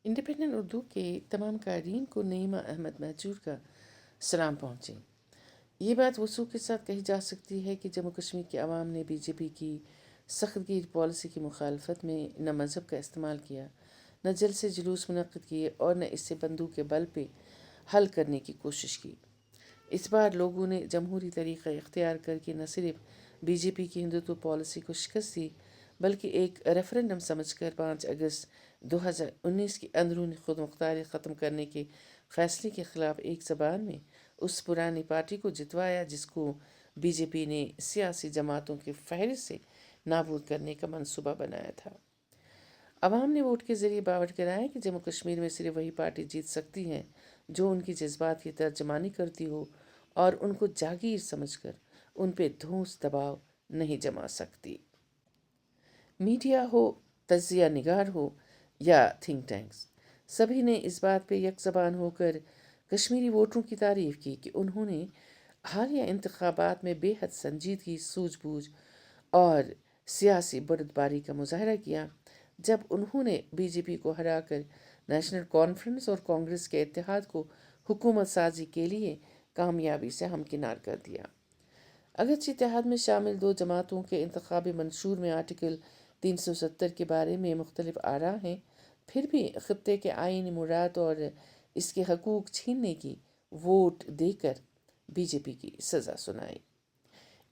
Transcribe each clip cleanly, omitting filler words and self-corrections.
Independent Urdu के तमाम क़ारीन को नईमा अहमद महजूर का सलाम पहुँचे। ये बात वसूख के साथ कही जा सकती है कि जम्मू कश्मीर के अवाम ने बीजेपी की सख्तगीर पॉलिसी की मुखालफत में न मज़हब का इस्तेमाल किया, न जलसे जुलूस मुनक़्क़िद किए और न इसे बंदूक के बल पे हल करने की कोशिश की। इस बार लोगों ने जमहूरी तरीक़ा इख्तियार करके न सिर्फ बीजेपी की हिंदुत्व पॉलिसी को शिकस्त दी, बल्कि एक रेफरेंडम समझकर 5 अगस्त 2019 की अंदरूनी खुद मुख्तारी ख़त्म करने के फ़ैसले के ख़िलाफ़ एक ज़बान में उस पुरानी पार्टी को जितवाया जिसको बीजेपी ने सियासी जमातों की फहरिस्त से नाबूद करने का मंसूबा बनाया था। अवाम ने वोट के ज़रिए बावट कराया कि जम्मू कश्मीर में सिर्फ वही पार्टी जीत सकती है जो उनकी जज्बात की तर्जमानी करती हो और उनको जागीर समझकर उन पे धौंस दबाव नहीं जमा सकती। मीडिया हो, तज्जिया निगार हो या थिंक टैंक्स, सभी ने इस बात पे यकज़बान होकर कश्मीरी वोटरों की तारीफ़ की कि उन्होंने हालिया इंतखाबात में बेहद संजीदगी, सूझबूझ और सियासी बुर्दबारी का मुजाहरा किया जब उन्होंने बीजेपी को हराकर नेशनल कॉन्फ्रेंस और कांग्रेस के इत्तेहाद को हुकूमत साजी के लिए कामयाबी से हमकिनार कर दिया। अगरचे इत्तेहाद में शामिल दो जमातों के इंतखाबी मंशूर में आर्टिकल 370 के बारे में मुख्तलिफ आरा हैं, फिर भी खित्ते के आईनी मुराद और इसके हकूक़ छीनने की वोट देकर बीजेपी की सज़ा सुनाई।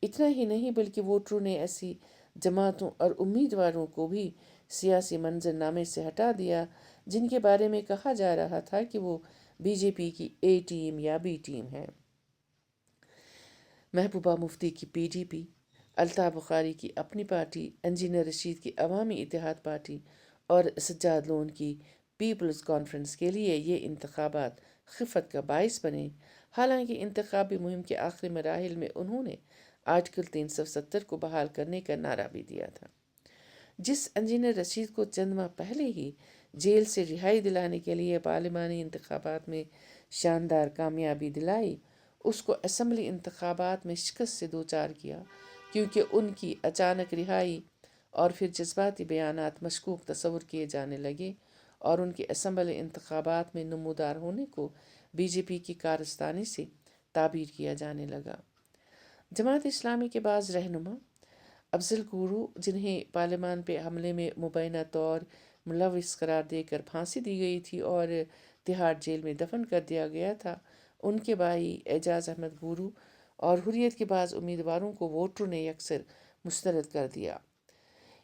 इतना ही नहीं बल्कि वोटरों ने ऐसी जमातों और उम्मीदवारों को भी सियासी मंजरनामे से हटा दिया जिनके बारे में कहा जा रहा था कि वो बीजेपी की ए टीम या बी टीम है। महबूबा मुफ्ती की पीडीपी, अल्ताफ़ बुखारी की अपनी पार्टी, इंजीनियर रशीद की अवामी इत्तेहाद पार्टी और सज्जाद लोन की पीपल्स कॉन्फ्रेंस के लिए ये इंतखाबात खिफत का बाइस बने। हालांकि इंतखाबी मुहिम के आखिरी मराहिल में उन्होंने आर्टिकल 370 को बहाल करने का नारा भी दिया था। जिस इंजीनियर रशीद को चंद माह पहले ही जेल से रिहाई दिलाने के लिए पार्लिमानी इंतखाबात में शानदार कामयाबी दिलाई, उसको असम्बली इंतखाबात में शिकस्त से दो चार किया क्योंकि उनकी अचानक रिहाई और फिर जज्बाती बयानात मशकूक तस्वुर किए जाने लगे और उनके असम्बली इंतखाबात में नमूदार होने को बीजेपी की कारस्तानी से ताबीर किया जाने लगा। जमात इस्लामी के बाज़ रहनुमा अफजल गुरू, जिन्हें पार्लियामान पे हमले में मुबैना तौर मुलविस करार देकर फांसी दी गई थी और तिहाड़ जेल में दफन कर दिया गया था, उनके भाई एजाज अहमद गुरू और हुर्रियत के बाज़ उम्मीदवारों को वोटरों ने यकसर मुस्तरद कर दिया।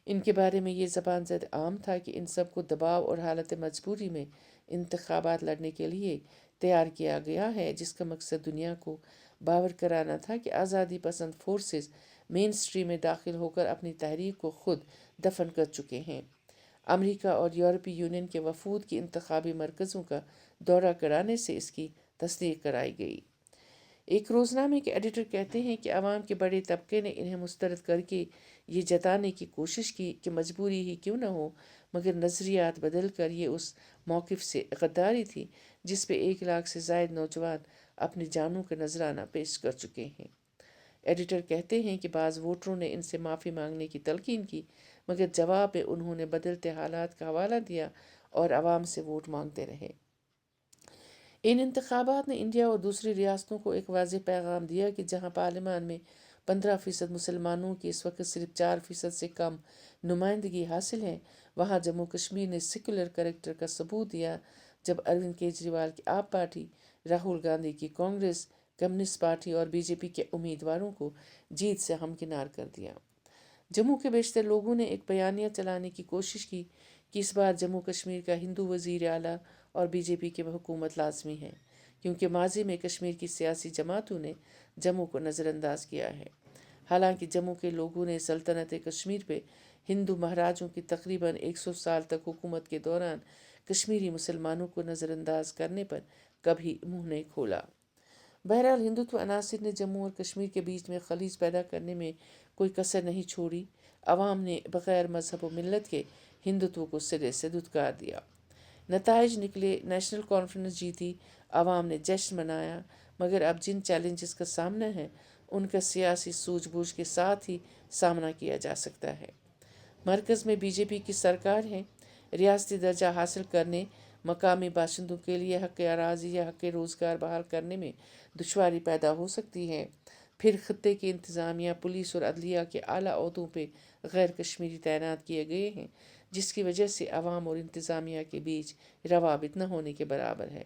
इनके बारे में ये ज़बान ज़द आम था कि इन सब को दबाव और हालत मजबूरी में इंतखाबात लड़ने के लिए तैयार किया गया है, जिसका मकसद दुनिया को बावर कराना था कि आज़ादी पसंद फोर्सेस मेन स्ट्रीम में दाखिल होकर अपनी तहरीक को खुद दफन कर चुके हैं। अमेरिका और यूरोपीय यूनियन के वफूद की इंतखाबी मरकज़ों का दौरा कराने से इसकी तस्दीक कराई गई। एक रोज़नामे के एडिटर कहते हैं कि आवाम के बड़े तबके ने इन्हें मुस्तरद करके ये जताने की कोशिश की कि मजबूरी ही क्यों न हो, मगर नज़रियात बदल कर ये उस मौक़िफ़ से गद्दारी थी जिस पे 1 लाख से ज़ायद नौजवान अपनी जानों का नजराना पेश कर चुके हैं। एडिटर कहते हैं कि बाज़ वोटरों ने इनसे माफ़ी मांगने की तलकीन की, मगर जवाब में उन्होंने बदलते हालात का हवाला दिया और आवाम से वोट मांगते रहे। इन इंतखाबात ने इंडिया और दूसरी रियासतों को एक वाज़ेह पैगाम दिया कि जहाँ पार्लियामान में 15% मुसलमानों की इस वक्त सिर्फ 4% से कम नुमाइंदगी हासिल है, वहाँ जम्मू कश्मीर ने सेकुलर करेक्टर का सबूत दिया जब अरविंद केजरीवाल की आप पार्टी, राहुल गांधी की कांग्रेस, कम्युनिस्ट पार्टी और बीजेपी के उम्मीदवारों को जीत से हमकिनार कर दिया। जम्मू के बेशतर लोगों ने एक बयानिया चलाने की कोशिश की कि इस बार जम्मू कश्मीर का हिंदू वज़ीर आला और बीजेपी की हुकूमत लाजमी है, क्योंकि माजी में कश्मीर की सियासी जमातों ने जम्मू को नज़रअंदाज किया है। हालांकि जम्मू के लोगों ने सल्तनत कश्मीर पे हिंदू महाराजों की तकरीबन 100 साल तक हुकूमत के दौरान कश्मीरी मुसलमानों को नज़रअंदाज करने पर कभी मुँह नहीं खोला। बहरहाल हिंदुत्व अनासिर ने जम्मू और कश्मीर के बीच में खलीज पैदा करने में कोई कसर नहीं छोड़ी। अवाम ने बग़ैर मजहब व मिलत के हिंदुत्व को सिरे से धुतकार दिया। नताइज निकले, नेशनल कॉन्फ्रेंस जीती, अवाम ने जश्न मनाया, मगर अब जिन चैलेंजेस का सामना है उनका सियासी सूझबूझ के साथ ही सामना किया जा सकता है। मरकज़ में बीजेपी की सरकार है, रियासती दर्जा हासिल करने مقامی باشندوں کے لیے حق اراضی یا حق روزگار بحال کرنے میں دشواری پیدا ہو سکتی ہے۔ پھر خطے کی انتظامیہ، پولیس اور عدلیہ کے اعلیٰ عہدوں پہ غیر کشمیری تعینات کیے گئے ہیں، جس کی وجہ سے عوام اور انتظامیہ کے بیچ روابط نہ ہونے کے برابر ہے۔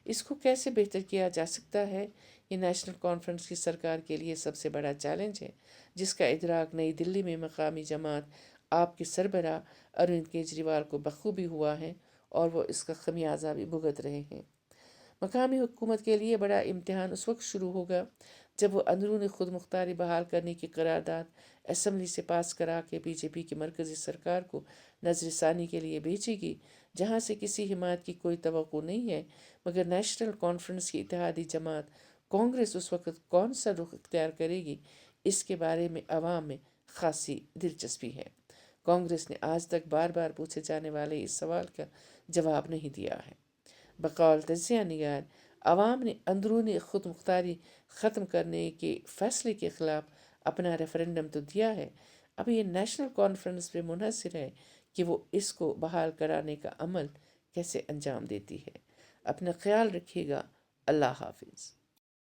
اس کو کیسے بہتر کیا جا سکتا ہے؟ یہ نیشنل کانفرنس کی سرکار کے لیے سب سے بڑا چیلنج ہے، جس کا ادراک نئی دلی میں مقامی جماعت آپ کے سربراہ اروند کیجریوال کو بخوبی ہوا ہے، اور وہ اس کا خمیازہ بھی بھگت رہے ہیں۔ مقامی حکومت کے لیے بڑا امتحان اس وقت شروع ہوگا جب وہ اندرون خود مختاری بحال کرنے کی قرارداد اسمبلی سے پاس کرا کے بی جے پی کی مرکزی سرکار کو نظر ثانی کے لیے بھیجے گی، جہاں سے کسی حمایت کی کوئی توقع نہیں ہے، مگر نیشنل کانفرنس کی اتحادی جماعت کانگریس اس وقت کون سا رخ اختیار کرے گی، اس کے بارے میں عوام میں خاصی دلچسپی ہے۔ کانگریس نے آج تک بار بار پوچھے جانے والے اس سوال کا جواب نہیں دیا ہے۔ بقول تجزیہ نگار، عوام نے اندرونی خود مختاری ختم کرنے کے فیصلے کے خلاف اپنا ریفرنڈم تو دیا ہے، اب یہ نیشنل کانفرنس پہ منحصر ہے کہ وہ اس کو بحال کرانے کا عمل کیسے انجام دیتی ہے۔ اپنا خیال رکھیے گا۔ اللہ حافظ۔